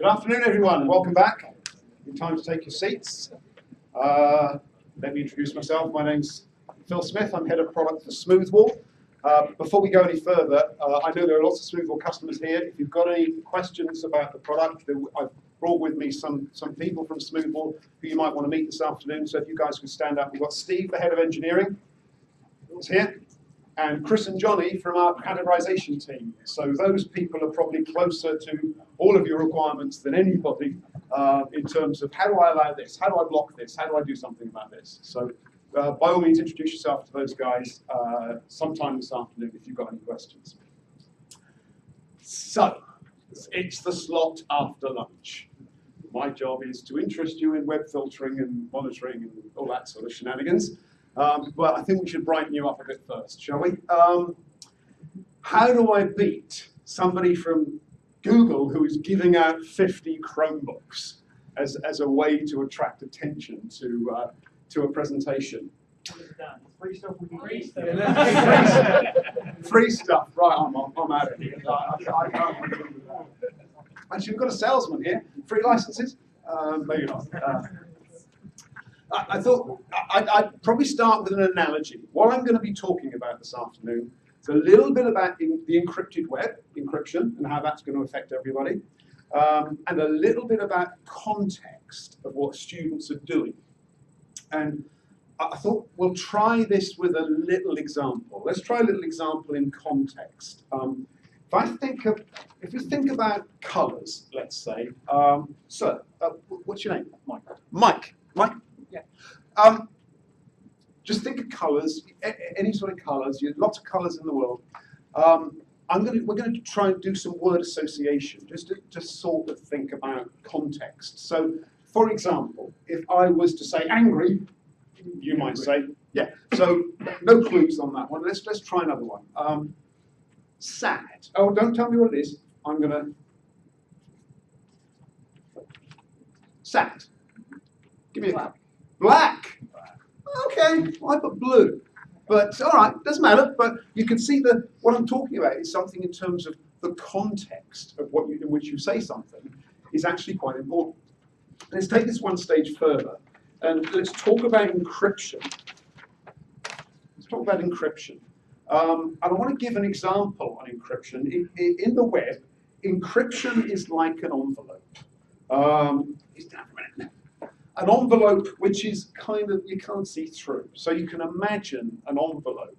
Good afternoon, everyone. Welcome back. Good time to take your seats. Let me introduce myself. My name's Phil Smith. I'm head of product for Smoothwall. Before we go any further, I know there are lots of Smoothwall customers here. If you've got any questions about the product, I've brought with me some people from Smoothwall who you might want to meet this afternoon. So if you guys could stand up, we've got Steve, the head of engineering, is here, and Chris and Johnny from our categorization team. So those people are probably closer to all of your requirements than anybody in terms of how do I allow this, how do I block this, how do I do something about this. So by all means, introduce yourself to those guys sometime this afternoon if you've got any questions. So it's the slot after lunch. My job is to interest you in web filtering and monitoring and all that sort of shenanigans. But I think we should brighten you up a bit first, shall we? How do I beat somebody from Google who is giving out 50 Chromebooks as a way to attract attention to a presentation? Free stuff. Free stuff. Right, I'm out of here. I can't do that. Actually, we've got a salesman here. Free licenses? Maybe not. I thought I'd probably start with an analogy. What I'm going to be talking about this afternoon is a little bit about the encrypted web, encryption, and how that's going to affect everybody, and a little bit about context of what students are doing. And I thought we'll try this with a little example. Let's try a little example in context. If you think about colours, let's say, sir, what's your name? Mike. Mike. Mike? Yeah. Just think of colours, any sort of colours. Lots of colours in the world. We're going to try and do some word association, just to sort of think about context. So, for example, if I was to say angry, you might say, yeah. So no clues on that one. Let's try another one. Sad. Oh, don't tell me what it is. I'm going to sad. Give me a clue. Black. Okay, well, I put blue. But all right, doesn't matter. But you can see that what I'm talking about is something in terms of the context of in which you say something is actually quite important. Let's take this one stage further and let's talk about encryption. Let's talk about encryption. And I want to give an example on encryption. In the web, encryption is like an envelope. An envelope which is kind of, you can't see through. So you can imagine an envelope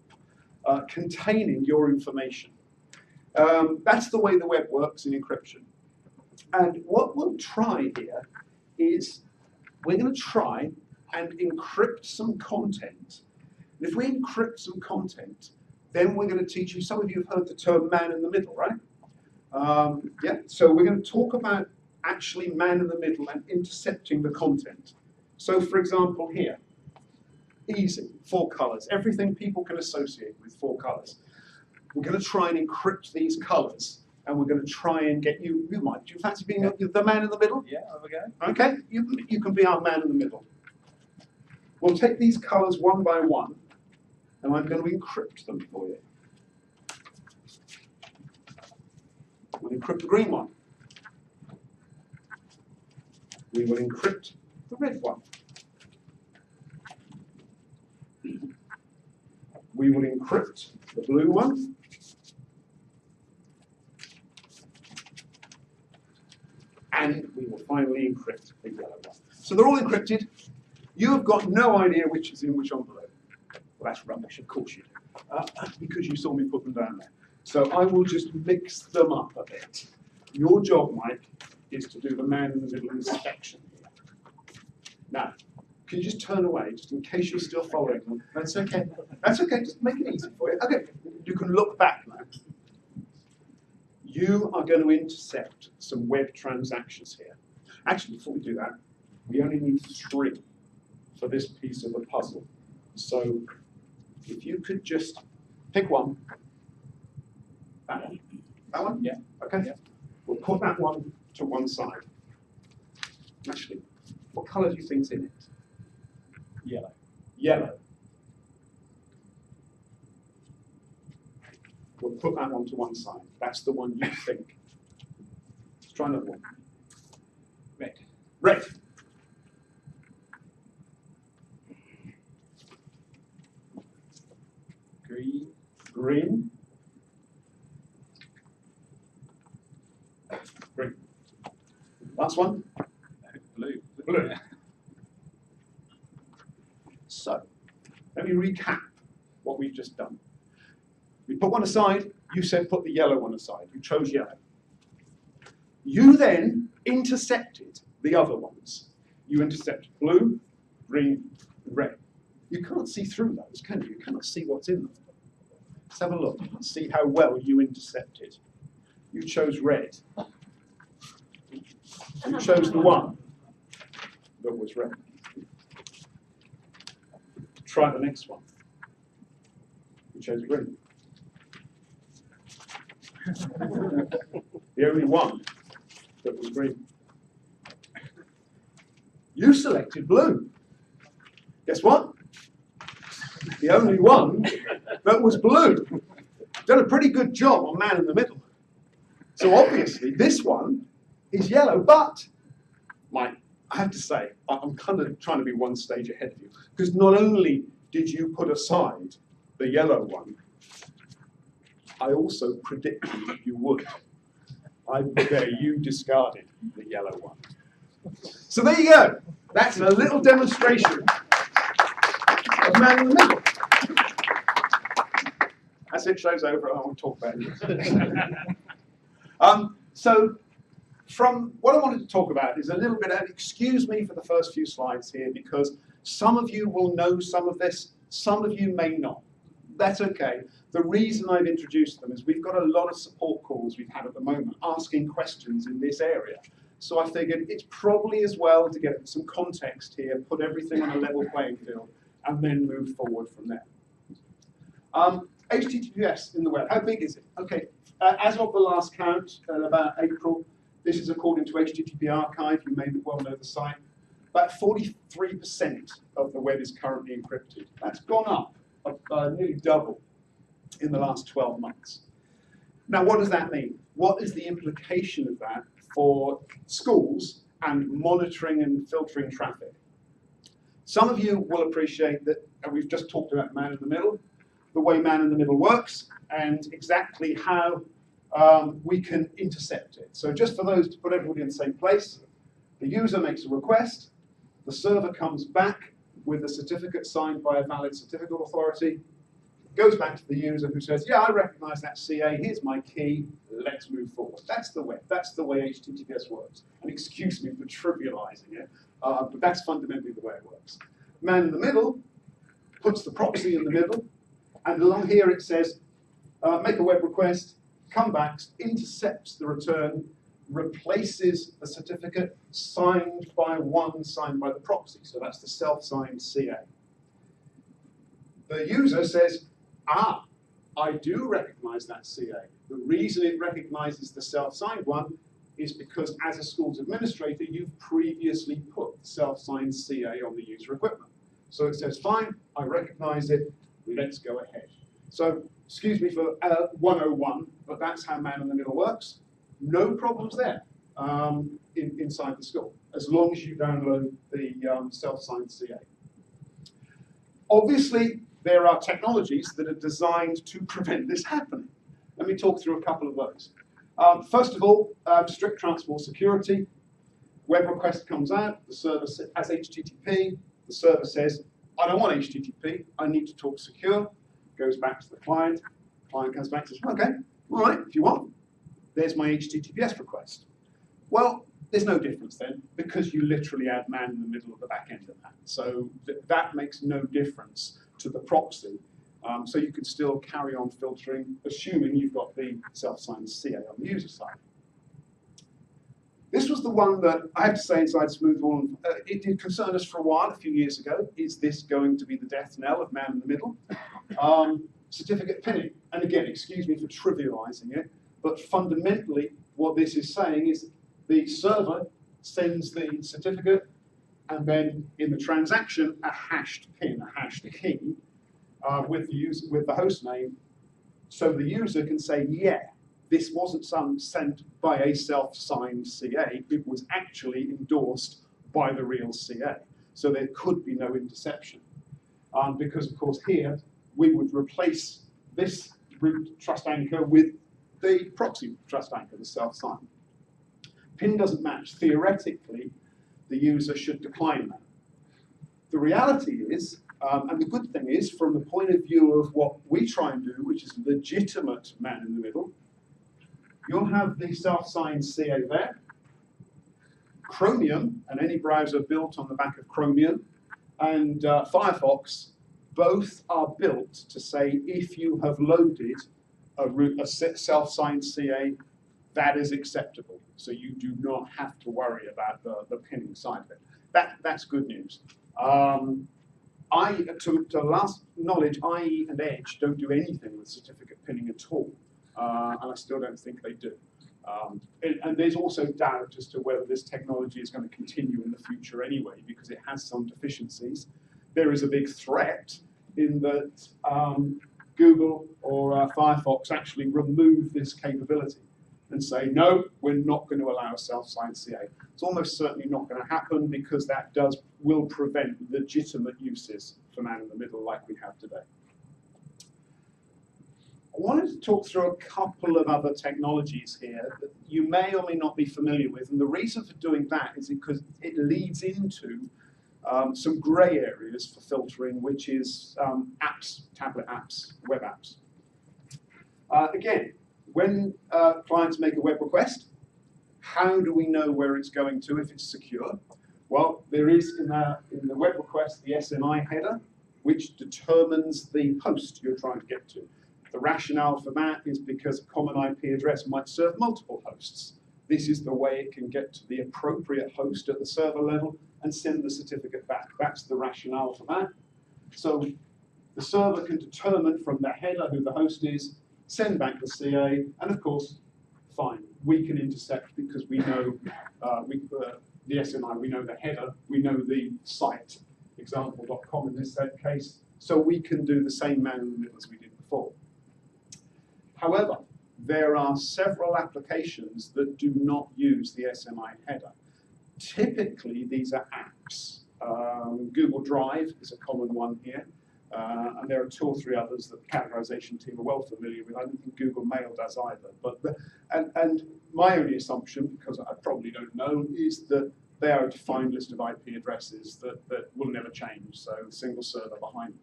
containing your information. That's the way the web works in encryption. And what we'll try here is we're going to try and encrypt some content. And if we encrypt some content, then we're going to teach you, some of you have heard the term man in the middle, right? Yeah, so we're going to talk about actually man in the middle and intercepting the content. So for example here, easy, 4 colors, everything people can associate with 4 colors. We're going to try and encrypt these colors and we're going to try and get you, do you fancy being the man in the middle? Yeah, over go. Okay, you can be our man in the middle. We'll take these colors one by one and I'm going to encrypt them for you. We'll encrypt the green one. We will encrypt the red one. We will encrypt the blue one. And we will finally encrypt the yellow one. So they're all encrypted. You have got no idea which is in which envelope. Well, that's rubbish, of course you do, because you saw me put them down there. So I will just mix them up a bit. Your job, Mike, is to do the man in the middle inspection here. Now, can you just turn away, just in case you're still following them? That's okay. That's okay, just make it easy for you. Okay, you can look back now. You are going to intercept some web transactions here. Actually, before we do that, we only need 3 for this piece of the puzzle. So if you could just pick one. That one? That one? Yeah. Okay. Yeah. We'll put that one to one side. Actually, what colour do you think's in it? Yellow. Yellow. We'll put that one to one side. That's the one you think. Let's try another one. Red. Green. Green. Green. Last one. Blue. Blue. So, let me recap what we've just done. We put one aside, you said put the yellow one aside. You chose yellow. You then intercepted the other ones. You intercepted blue, green, and red. You can't see through those, can you? You cannot see what's in them. Let's have a look and see how well you intercepted. You chose red. You chose the one that was red. Try the next one. You chose green. The only one that was green. You selected blue. Guess what? The only one that was blue. Done a pretty good job on man in the middle. So obviously this one is yellow, but Mike, I have to say, I'm kind of trying to be one stage ahead of you, because not only did you put aside the yellow one, I also predicted you would. You discarded the yellow one. So there you go. That's a little demonstration of man in the middle. As it shows over, I won't talk about it. So from what I wanted to talk about is a little bit, and excuse me for the first few slides here, because some of you will know some of this, some of you may not. That's okay. The reason I've introduced them is we've got a lot of support calls we've had at the moment asking questions in this area. So I figured it's probably as well to get some context here, put everything on a level playing field, and then move forward from there. HTTPS in the web, how big is it? Okay, as of the last count, about April, this is according to HTTP Archive, you may well know the site, about 43% of the web is currently encrypted. That's gone up, nearly double in the last 12 months. Now, what does that mean? What is the implication of that for schools and monitoring and filtering traffic? Some of you will appreciate that we've just talked about man in the middle, the way man in the middle works, and exactly how we can intercept it. So just for those, to put everybody in the same place, the user makes a request, the server comes back with a certificate signed by a valid certificate authority, goes back to the user who says, yeah, I recognize that CA, here's my key, let's move forward. That's the web, that's the way HTTPS works. And excuse me for trivializing it, but that's fundamentally the way it works. Man in the middle puts the proxy in the middle, and along here it says, make a web request, come back, intercepts the return, replaces the certificate signed by the proxy. So that's the self-signed CA. The user says, ah, I do recognize that CA. The reason it recognizes the self-signed one is because as a school's administrator, you've previously put the self-signed CA on the user equipment. So it says, fine, I recognize it, let's go ahead. So, excuse me for 101, but that's how man in the middle works. No problems there inside the school, as long as you download the self-signed CA. Obviously, there are technologies that are designed to prevent this happening. Let me talk through a couple of those. First of all, strict transport security. Web request comes out, the server has HTTP, the server says, I don't want HTTP, I need to talk secure, goes back to the client comes back and says, okay, all right, if you want, there's my HTTPS request. Well, there's no difference then, because you literally add man in the middle of the back end of that. So that makes no difference to the proxy. So you can still carry on filtering, assuming you've got the self-signed CA on the user side. This was the one that I have to say inside Smoothwall, it did concern us for a while, a few years ago. Is this going to be the death knell of man in the middle? Certificate pinning. And again, excuse me for trivializing it, but fundamentally what this is saying is the server sends the certificate, and then in the transaction, a hashed pin, a hashed key with the host name, so the user can say, yeah, this wasn't sent by a self-signed CA, it was actually endorsed by the real CA. So there could be no interception. Because, of course, here we would replace this root trust anchor with the proxy trust anchor, the self-sign. PIN doesn't match. Theoretically, the user should decline that. The reality is, and the good thing is, from the point of view of what we try and do, which is legitimate man in the middle, you'll have the self-signed CA there. Chromium, and any browser built on the back of Chromium, and Firefox, both are built to say if you have loaded a self-signed CA, that is acceptable. So you do not have to worry about the pinning side of it. That's good news. To last knowledge, IE and Edge don't do anything with certificate pinning at all, and I still don't think they do. And there's also doubt as to whether this technology is going to continue in the future anyway, because it has some deficiencies. There is a big threat in that Google or Firefox actually remove this capability and say, no, we're not going to allow self-signed CA. It's almost certainly not going to happen because that will prevent legitimate uses for man in the middle like we have today. I wanted to talk through a couple of other technologies here that you may or may not be familiar with, and the reason for doing that is because it leads into some grey areas for filtering, which is apps, tablet apps, web apps. Again, when clients make a web request, how do we know where it's going to if it's secure? Well, there is in the web request the SMI header, which determines the host you're trying to get to. The rationale for that is because a common IP address might serve multiple hosts. This is the way it can get to the appropriate host at the server level and send the certificate back. That's the rationale for that. So the server can determine from the header who the host is, send back the CA, and of course, fine, we can intercept because we know the SMI, we know the header, we know the site, example.com in this case, so we can do the same man in the middle as we did before. However, there are several applications that do not use the SMI header. Typically, these are apps. Google Drive is a common one here, and there are 2 or 3 others that the categorization team are well familiar with. I don't think Google Mail does either. And my only assumption, because I probably don't know, is that they are a defined list of IP addresses that will never change, so a single server behind them.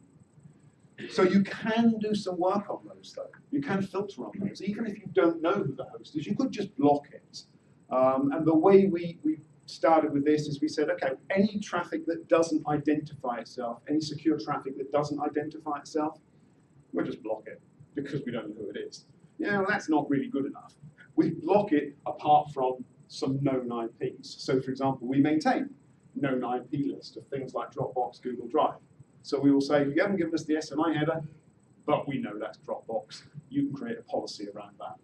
So you can do some work on those, though. You can filter on those. Even if you don't know who the host is, you could just block it. And the way we started with this is we said, okay, any traffic that doesn't identify itself, any secure traffic that doesn't identify itself, we'll just block it because we don't know who it is. Yeah, well, that's not really good enough. We block it apart from some known IPs. So, for example, we maintain known IP list of things like Dropbox, Google Drive. So we will say, you haven't given us the SMI header, but we know that's Dropbox. You can create a policy around that.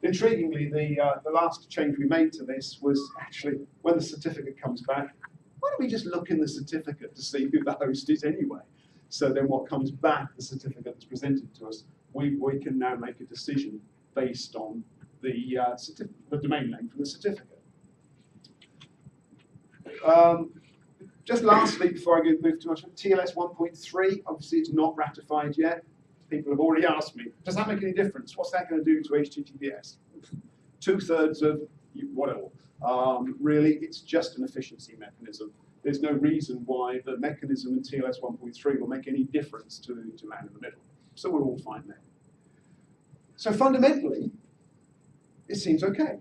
Intriguingly, the last change we made to this was actually when the certificate comes back, why don't we just look in the certificate to see who the host is anyway? So then what comes back, the certificate that's presented to us, we can now make a decision based on the domain name from the certificate. Just lastly, before I move too much, TLS 1.3, obviously it's not ratified yet. People have already asked me, does that make any difference? What's that going to do to HTTPS? 2/3 of whatever. Really, it's just an efficiency mechanism. There's no reason why the mechanism in TLS 1.3 will make any difference to man in the middle. So we're all fine there. So fundamentally, it seems okay.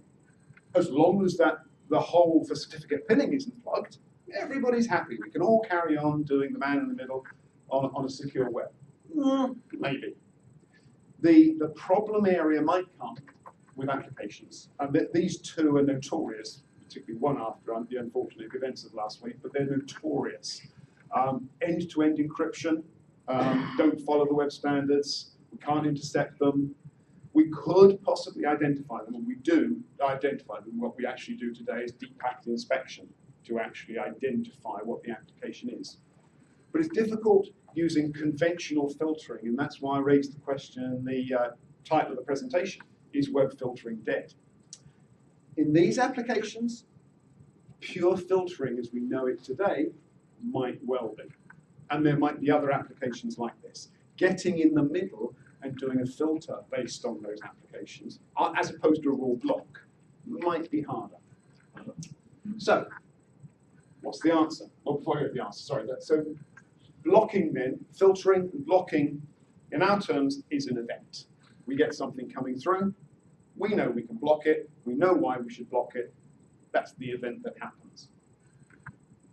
As long as the hole for certificate pinning isn't plugged, everybody's happy. We can all carry on doing the man in the middle on a secure web. Maybe. The problem area might come with applications. And these 2 are notorious, particularly one after the unfortunate events of last week, but they're notorious. End-to-end encryption, don't follow the web standards, we can't intercept them. We could possibly identify them, and we do identify them. What we actually do today is deep packet inspection to actually identify what the application is. But it's difficult using conventional filtering, and that's why I raised the question, the title of the presentation, is web filtering dead? In these applications, Pure filtering as we know it today might well be. And there might be other applications like this. Getting in the middle and doing a filter based on those applications, as opposed to a raw block, might be harder. So, what's the answer? Well, before I get the answer, sorry. So, blocking then, filtering and blocking, in our terms, is an event. We get something coming through, we know we can block it, we know why we should block it, that's the event that happens.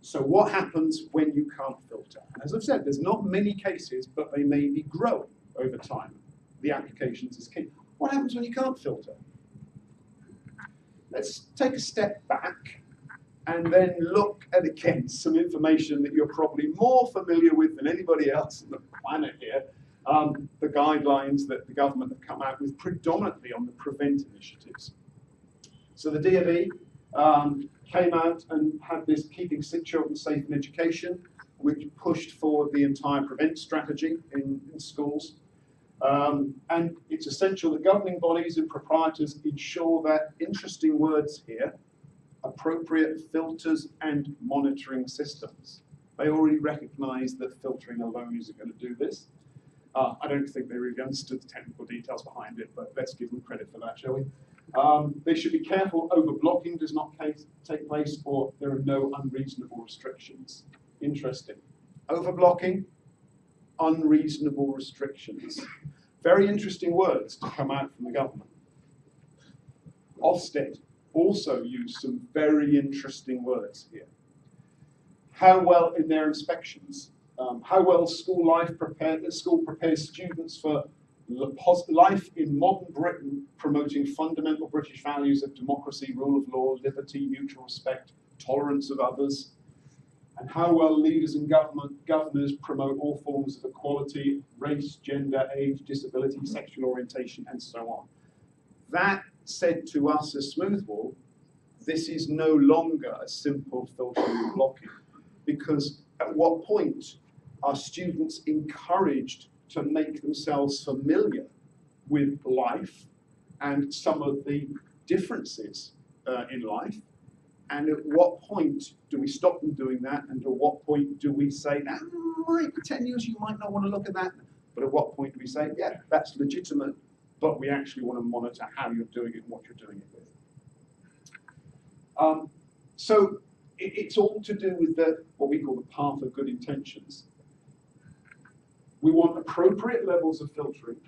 So what happens when you can't filter? And as I've said, there's not many cases, but they may be growing over time. The applications is key. What happens when you can't filter? Let's take a step back and then look at, again, some information that you're probably more familiar with than anybody else on the planet here. The guidelines that the government have come out with predominantly on the PREVENT initiatives. So the DfE came out and had this Keeping Children Safe in Education, which pushed forward the entire PREVENT strategy in schools. And it's essential that governing bodies and proprietors ensure that, interesting words here, appropriate filters and monitoring systems. They already recognise that filtering alone isn't going to do this. I don't think they really understood the technical details behind it, but let's give them credit for that, shall we? They should be careful over-blocking does not take place, or there are no unreasonable restrictions. Interesting. Over-blocking, unreasonable restrictions. Very interesting words to come out from the government. Ofsted also used some very interesting words here. How well in their inspections, how well school prepares students for life in modern Britain, promoting fundamental British values of democracy, rule of law, liberty, mutual respect, tolerance of others, and how well leaders and governors promote all forms of equality, race, gender, age, disability, sexual orientation, and so on. That said to us as Smoothwall, this is no longer a simple filtering and blocking, because at what point are students encouraged to make themselves familiar with life and some of the differences in life? And at what point do we stop them doing that? And at what point do we say, might be 10 years, you might not want to look at that. But at what point do we say, yeah, that's legitimate, but we actually want to monitor how you're doing it and what you're doing it with. So it's all to do with what we call the path of good intentions. We want appropriate levels of filtering.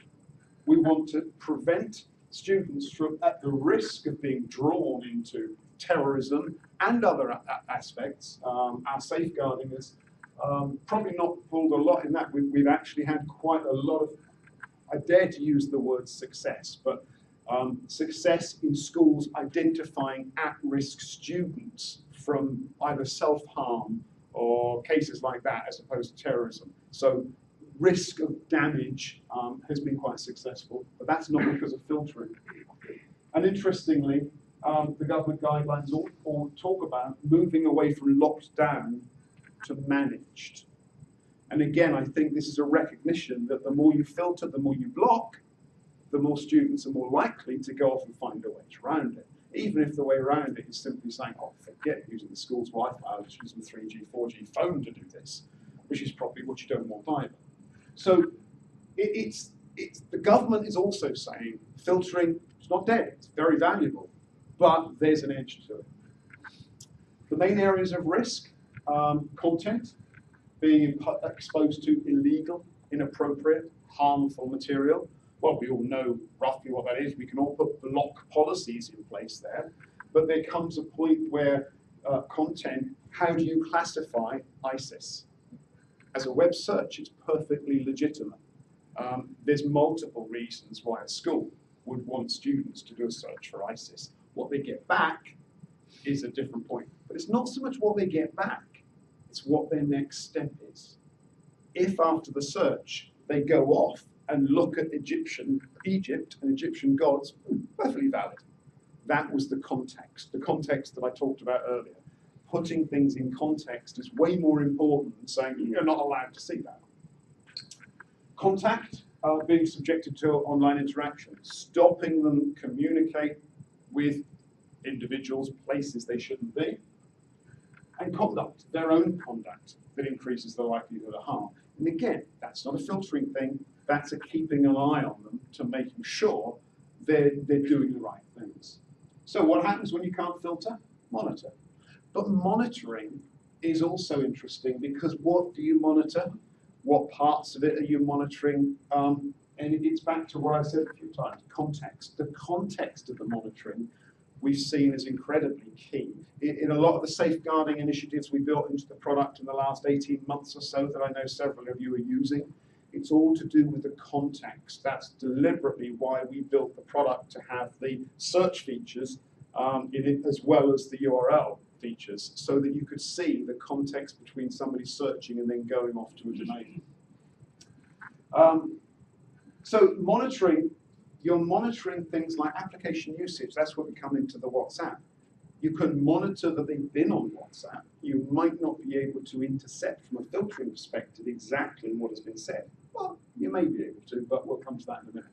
We want to prevent students from, at the risk of being drawn into terrorism and other aspects. Our safeguarding has probably not pulled a lot in that. We've actually had quite a lot of, I dare to use the word success, but success in schools identifying at-risk students from either self-harm or cases like that as opposed to terrorism. So risk of damage has been quite successful, but that's not because of filtering. And interestingly, the government guidelines all talk about moving away from locked down to managed. And again, I think this is a recognition that the more you filter, the more you block, the more students are more likely to go off and find a way around it. Even if the way around it is simply saying, oh, forget using the school's Wi-Fi, I'll just use my 3G, 4G phone to do this, which is probably what you don't want either. So the government is also saying filtering is not dead, it's very valuable, but there's an edge to it. The main areas of risk, content, being exposed to illegal, inappropriate, harmful material. Well, we all know roughly what that is. We can all put block policies in place there, but there comes a point where content, how do you classify ISIS? As a web search, it's perfectly legitimate. There's multiple reasons why a school would want students to do a search for ISIS. What they get back is a different point. But it's not so much what they get back, it's what their next step is. If after the search they go off and look at Egypt and Egyptian gods, perfectly valid. That was the context that I talked about earlier. Putting things in context is way more important than saying you're not allowed to see that. Contact, being subjected to online interaction, stopping them communicate with individuals, places they shouldn't be. and conduct, their own conduct, that increases the likelihood of harm. And again, that's not a filtering thing, that's a keeping an eye on them to making sure they're doing the right things. So what happens when you can't filter? Monitor. But monitoring is also interesting because what do you monitor? What parts of it are you monitoring? And it's back to what I said a few times, context. The context of the monitoring we've seen is incredibly key. In a lot of the safeguarding initiatives we built into the product in the last 18 months or so that I know several of you are using, it's all to do with the context. That's deliberately why we built the product to have the search features in it as well as the URL features so that you could see the context between somebody searching and then going off to a domain. So monitoring, you're monitoring things like application usage. That's where we come into the WhatsApp. You can monitor that they've been on WhatsApp. You might not be able to intercept from a filtering perspective exactly what has been said. Well, you may be able to, but we'll come to that in a minute.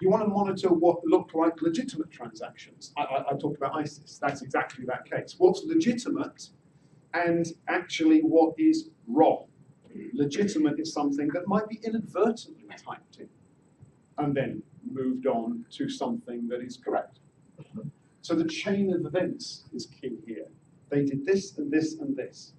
You want to monitor what look like legitimate transactions. I talked about ISIS. That's exactly that case. What's legitimate and actually what is wrong. Legitimate is something that might be inadvertently typed in and then moved on to something that is correct. So the chain of events is key here. They did this and this and this.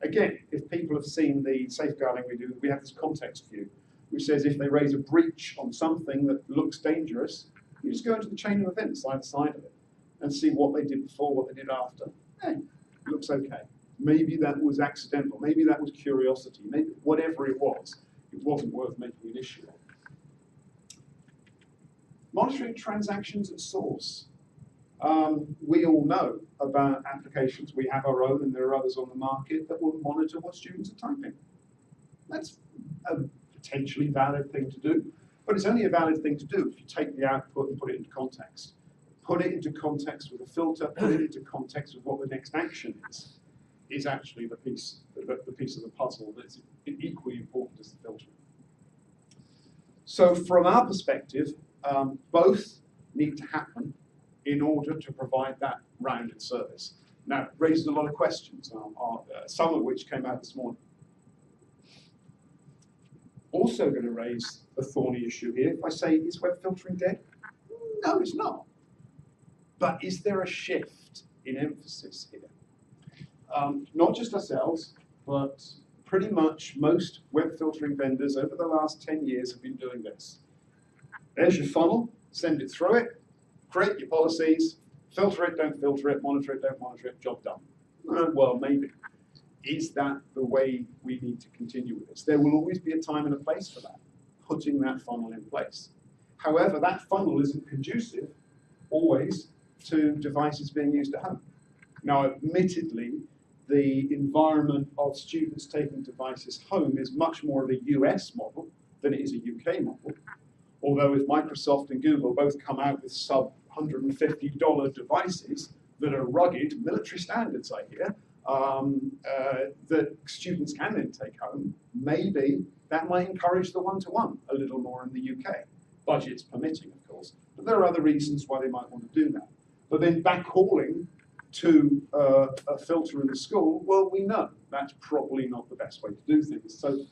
Again, if people have seen the safeguarding we do, we have this context view, which says if they raise a breach on something that looks dangerous, you just go into the chain of events either side of it and see what they did before, what they did after. Hey, looks okay. Maybe that was accidental. Maybe that was curiosity. Maybe whatever it wasn't worth making an issue of. Monitoring transactions at source. We all know about applications. We have our own, and there are others on the market that will monitor what students are typing. That's a potentially valid thing to do, but it's only a valid thing to do if you take the output and put it into context. Put it into context with a filter, put it into context with what the next action is actually the piece of the puzzle that's equally important as the filtering. So from our perspective, both need to happen in order to provide that rounded service. Now, it raises a lot of questions, some of which came out this morning. Also going to raise the thorny issue here. If I say, is web filtering dead? No, it's not. But is there a shift in emphasis here? Not just ourselves, but pretty much most web filtering vendors over the last 10 years have been doing this. There's your funnel, send it through it, create your policies, filter it, don't filter it, monitor it, don't monitor it, job done. Well, maybe. Is that the way we need to continue with this? There will always be a time and a place for that, putting that funnel in place. However, that funnel isn't conducive always to devices being used at home. Now, admittedly, the environment of students taking devices home is much more of a US model than it is a UK model. Although if Microsoft and Google both come out with sub $150 devices that are rugged, military standards, I hear, that students can then take home, maybe that might encourage the one-to-one a little more in the UK. Budgets permitting, of course. But there are other reasons why they might want to do that. But then backhauling to a filter in the school, well, we know that's probably not the best way to do things. So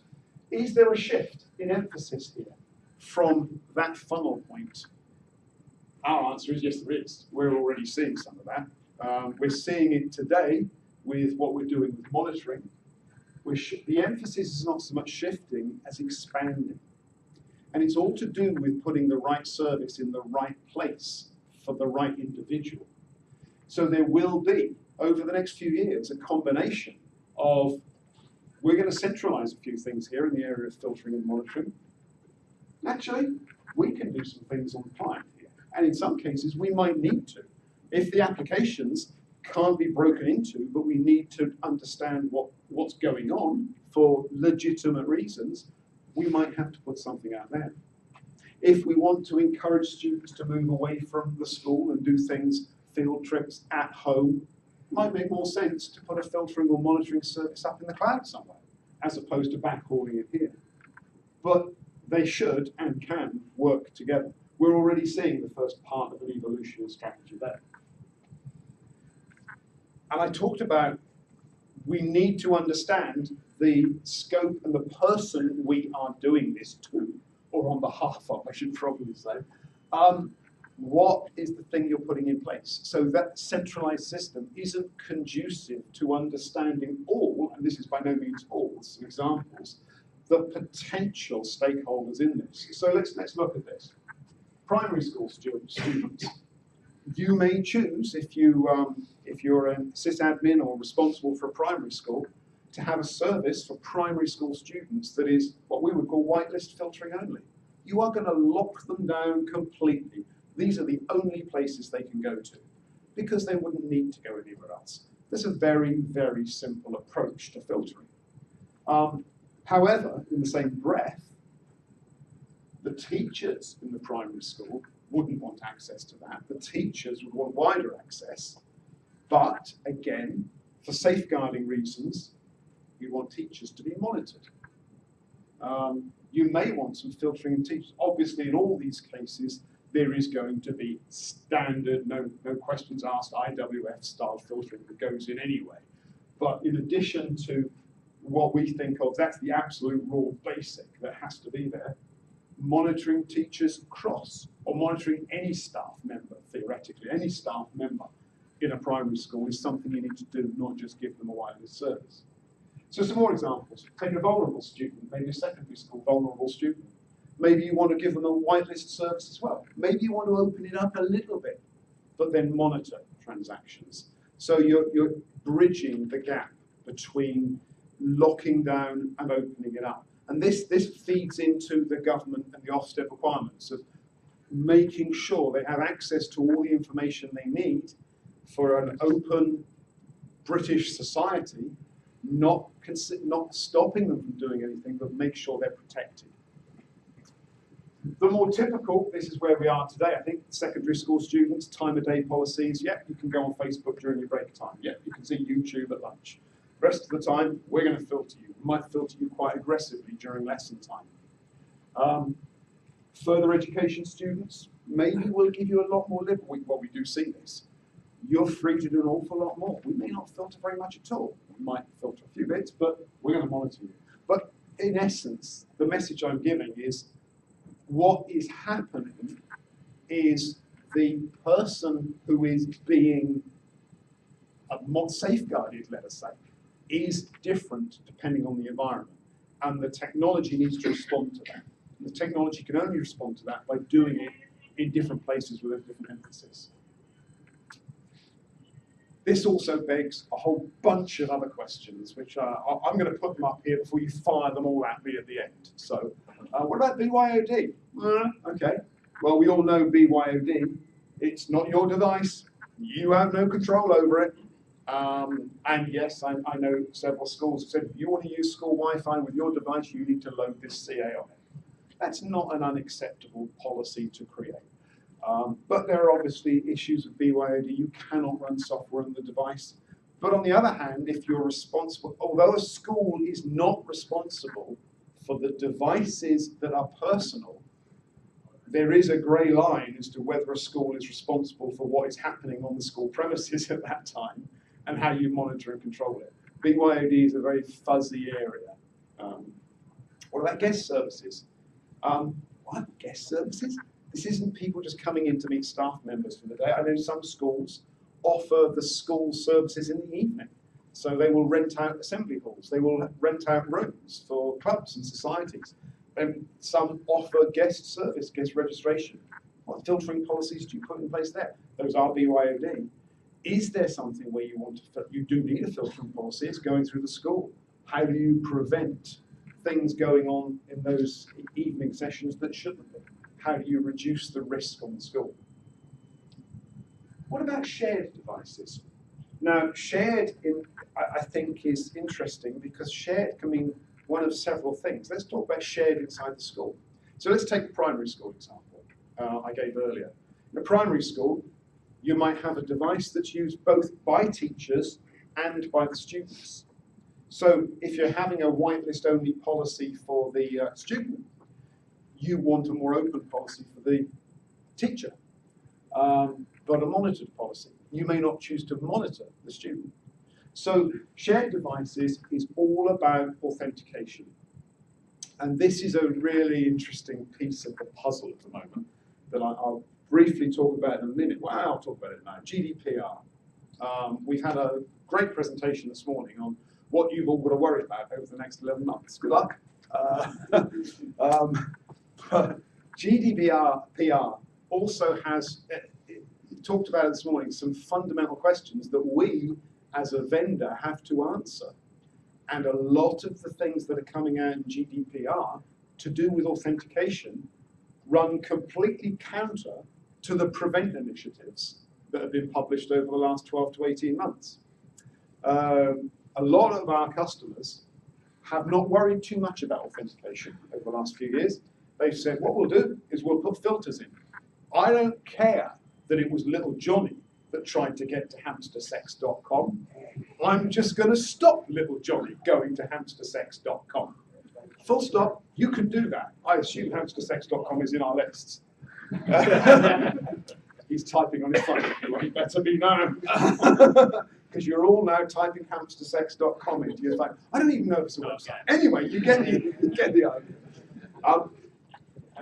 is there a shift in emphasis here from that funnel point? Our answer is yes, there is. We're already seeing some of that. We're seeing it today with what we're doing with monitoring. The emphasis is not so much shifting as expanding. And it's all to do with putting the right service in the right place for the right individual. So there will be, over the next few years, a combination of, we're going to centralize a few things here in the area of filtering and monitoring. Actually, we can do some things on the client here. And in some cases, we might need to. If the applications can't be broken into, but we need to understand what's going on for legitimate reasons, we might have to put something out there. If we want to encourage students to move away from the school and do things, field trips at home, it might make more sense to put a filtering or monitoring service up in the cloud somewhere, as opposed to backhauling it here. But they should and can work together. We're already seeing the first part of an evolutionary strategy there. And I talked about we need to understand the scope and the person we are doing this to, or on behalf of, I should probably say. What is the thing you're putting in place? So that centralized system isn't conducive to understanding all, and this is by no means all, some examples, the potential stakeholders in this. So let's look at this. Primary school students. You may choose, if you're a sysadmin or responsible for a primary school, to have a service for primary school students that is what we would call whitelist filtering only. You are going to lock them down completely. These are the only places they can go to, because they wouldn't need to go anywhere else. There's a very, very simple approach to filtering. However, in the same breath, the teachers in the primary school wouldn't want access to that. The teachers would want wider access. But again, for safeguarding reasons, we want teachers to be monitored. You may want some filtering in teachers. Obviously, in all these cases, there is going to be standard, no questions asked, IWF style filtering that goes in anyway. But in addition to what we think of, that's the absolute raw basic that has to be there. Monitoring teachers across, or monitoring any staff member, theoretically, any staff member in a primary school is something you need to do, not just give them a wireless service. So some more examples. Take a vulnerable student, maybe a secondary school vulnerable student. Maybe you want to give them a whitelist service as well. Maybe you want to open it up a little bit, but then monitor transactions. So you're bridging the gap between locking down and opening it up. And this feeds into the government and the Ofsted requirements of making sure they have access to all the information they need for an open British society, not stopping them from doing anything, but make sure they're protected. The more typical, this is where we are today, I think, secondary school students, time of day policies, yeah, you can go on Facebook during your break time, yeah, you can see YouTube at lunch. The rest of the time, we're going to filter you. We might filter you quite aggressively during lesson time. Further education students, maybe we'll give you a lot more liberty. Well, we do see this. You're free to do an awful lot more. We may not filter very much at all. We might filter a few bits, but we're going to monitor you. But in essence, the message I'm giving is what is happening is the person who is being safeguarded, let us say, is different depending on the environment. And the technology needs to respond to that. And the technology can only respond to that by doing it in different places with a different emphasis. This also begs a whole bunch of other questions, which I'm going to put them up here before you fire them all at me at the end. So, what about BYOD? Okay, well, we all know BYOD. It's not your device. You have no control over it. And yes, I know several schools have said, if you want to use school Wi-Fi with your device, you need to load this CA on it. That's not an unacceptable policy to create. But there are obviously issues with BYOD. You cannot run software on the device. But on the other hand, if you're responsible, although a school is not responsible for the devices that are personal, there is a grey line as to whether a school is responsible for what is happening on the school premises at that time and how you monitor and control it. BYOD is a very fuzzy area. What about guest services? What, guest services? This isn't people just coming in to meet staff members for the day. I know some schools offer the school services in the evening. So they will rent out assembly halls. They will rent out rooms for clubs and societies. And some offer guest service, guest registration. What filtering policies do you put in place there? Those are BYOD. Is there something where you do need a filtering policy? It's going through the school. How do you prevent things going on in those evening sessions that shouldn't be? How do you reduce the risk on the school? What about shared devices? Now, shared, I think, is interesting because shared can mean one of several things. Let's talk about shared inside the school. So let's take the primary school example I gave earlier. In a primary school, you might have a device that's used both by teachers and by the students. So if you're having a whitelist only policy for the student, you want a more open policy for the teacher. but a monitored policy. You may not choose to monitor the student. So shared devices is all about authentication. And this is a really interesting piece of the puzzle at the moment that I'll briefly talk about in a minute. Well, I'll talk about it now. GDPR. We've had a great presentation this morning on what you've all got to worry about over the next 11 months. Good luck. GDPR also has, talked about it this morning, some fundamental questions that we as a vendor have to answer. And a lot of the things that are coming out in GDPR to do with authentication run completely counter to the prevent initiatives that have been published over the last 12 to 18 months. A lot of our customers have not worried too much about authentication over the last few years. They've said, what we'll do is we'll put filters in. I don't care that it was little Johnny that tried to get to hamstersex.com. I'm just going to stop little Johnny going to hamstersex.com. Full stop, you can do that. I assume hamstersex.com is in our lists. He's typing on his phone. He better be now. Because you're all now typing hamstersex.com into your phone. I don't even know if it's a website. Anyway, you get the idea.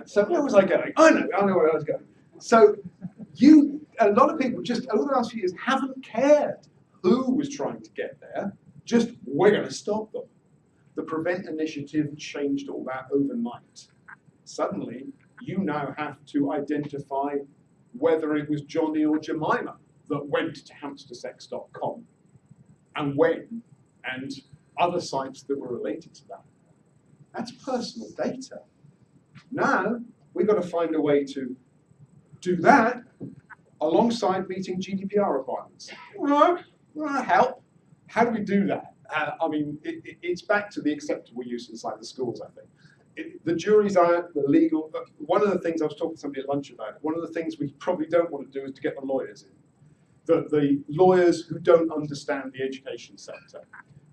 So where was I going? I know where I was going. So a lot of people just over the last few years haven't cared who was trying to get there. Just, we're going to stop them. The Prevent Initiative changed all that overnight. Suddenly, you now have to identify whether it was Johnny or Jemima that went to hamstersex.com and when, and other sites that were related to that. That's personal data. Now, we've got to find a way to do that alongside meeting GDPR requirements. Help. How do we do that? I mean, it's back to the acceptable use inside the schools, I think. The jury's out, the legal. One of the things I was talking to somebody at lunch about, one of the things we probably don't want to do is to get the lawyers in. The lawyers who don't understand the education sector.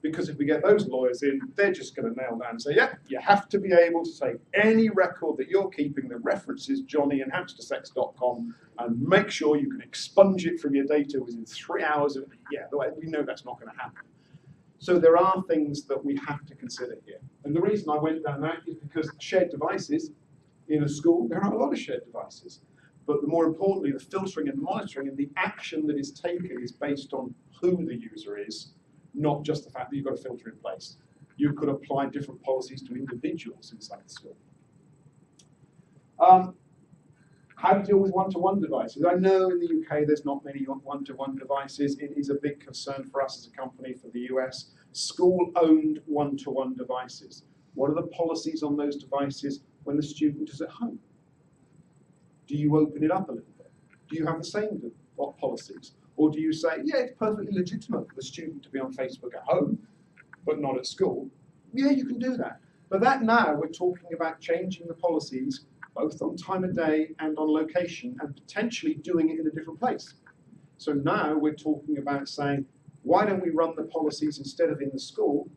Because if we get those lawyers in, they're just going to nail down and say, yeah, you have to be able to take any record that you're keeping that references Johnny and hamstersex.com and make sure you can expunge it from your data within 3 hours. Yeah, we know that's not going to happen. So there are things that we have to consider here. And the reason I went down that is because shared devices in a school, there are a lot of shared devices. But more importantly, the filtering and monitoring and the action that is taken is based on who the user is, not just the fact that you've got a filter in place. You could apply different policies to individuals inside the school. How to deal with one-to-one devices. I know in the UK there's not many one-to-one devices. It is a big concern for us as a company for the US. School-owned one-to-one devices. What are the policies on those devices when the student is at home? Do you open it up a little bit? Do you have the same policies? Or do you say, yeah, it's perfectly legitimate for the student to be on Facebook at home, but not at school? Yeah, you can do that. But that now, we're talking about changing the policies, both on time of day and on location, and potentially doing it in a different place. So now we're talking about saying, why don't we run the policies instead of in the school?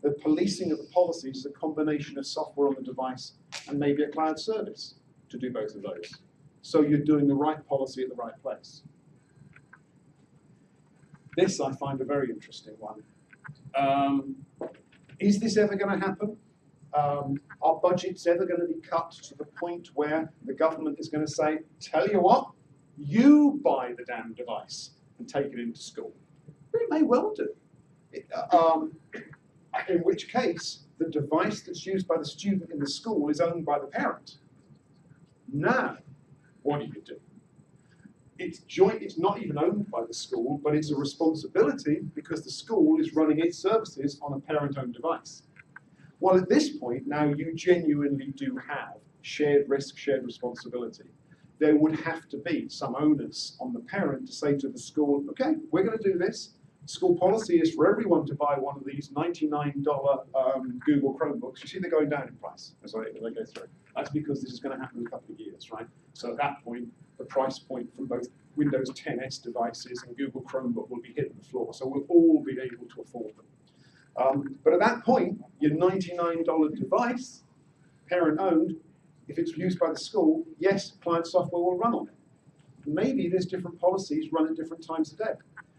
The policing of the policies is a combination of software on the device and maybe a cloud service to do both of those. So you're doing the right policy at the right place. This I find a very interesting one. Is this ever going to happen? Are budgets ever going to be cut to the point where the government is going to say, tell you what, you buy the damn device and take it into school? It may well do. In which case, the device that's used by the student in the school is owned by the parent. Now, what do you do? It's joint, it's not even owned by the school, but it's a responsibility because the school is running its services on a parent-owned device. Well, at this point, now you genuinely do have shared risk, shared responsibility. There would have to be some onus on the parent to say to the school, okay, we're going to do this. School policy is for everyone to buy one of these $99 Google Chromebooks. You see they're going down in price as they go through. That's because this is going to happen in a couple of years, right? So at that point, the price point from both Windows 10S devices and Google Chromebook will be hitting the floor. So we'll all be able to afford them. But at that point, your $99 device, parent-owned, if it's used by the school, yes, client software will run on it. maybe there's different policies run at different times of day.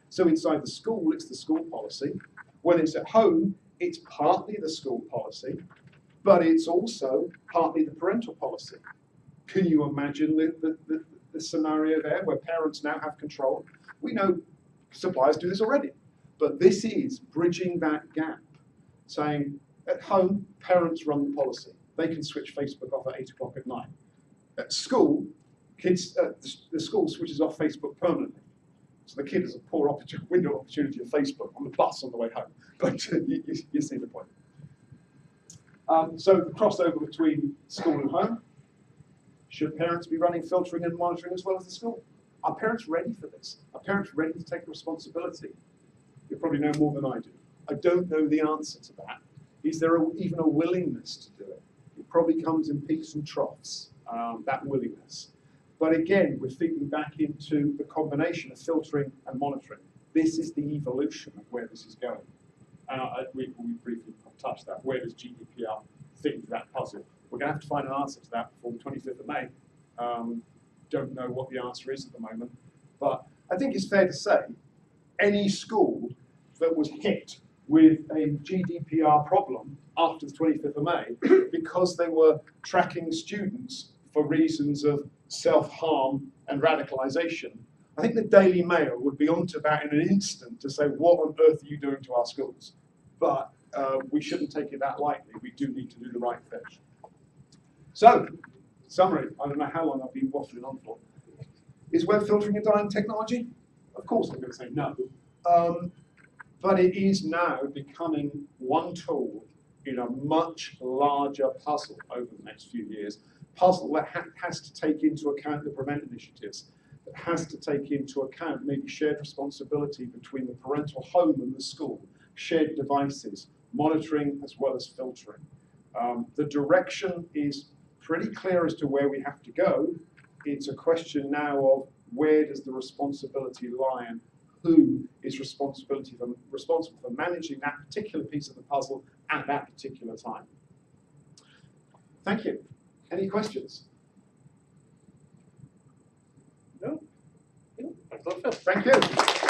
So inside the school, it's the school policy. When it's at home, it's partly the school policy, but it's also partly the parental policy. Can you imagine the scenario there where parents now have control? We know suppliers do this already, but this is bridging that gap, saying at home, parents run the policy. They can switch Facebook off at 8 o'clock at night. At school, the school switches off Facebook permanently. So the kid has a poor window opportunity of Facebook on the bus on the way home. But you see the point. So the crossover between school and home. Should parents be running filtering and monitoring as well as the school? Are parents ready for this? Are parents ready to take responsibility? You probably know more than I do. I don't know the answer to that. Is there even a willingness to do it? It probably comes in peaks and troughs, that willingness. But again, we're feeding back into the combination of filtering and monitoring. This is the evolution of where this is going. And we briefly touched that. Where does GDPR fit into that puzzle? We're going to have to find an answer to that before the 25th of May. Don't know what the answer is at the moment. But I think it's fair to say any school that was hit with a GDPR problem after the 25th of May because they were tracking students for reasons of self-harm and radicalization, I think the Daily Mail would be onto that in an instant to say, what on earth are you doing to our schools? But we shouldn't take it that lightly. We do need to do the right thing. So, summary, I don't know how long I've been waffling on for. Is web filtering a dying technology? Of course I'm going to say no. But it is now becoming one tool in a much larger puzzle over the next few years. Puzzle that has to take into account the prevent initiatives, that has to take into account maybe shared responsibility between the parental home and the school, shared devices, monitoring as well as filtering. The direction is pretty clear as to where we have to go. It's a question now of where does the responsibility lie and who is responsible for managing that particular piece of the puzzle at that particular time. Thank you. Any questions? No? Thank you.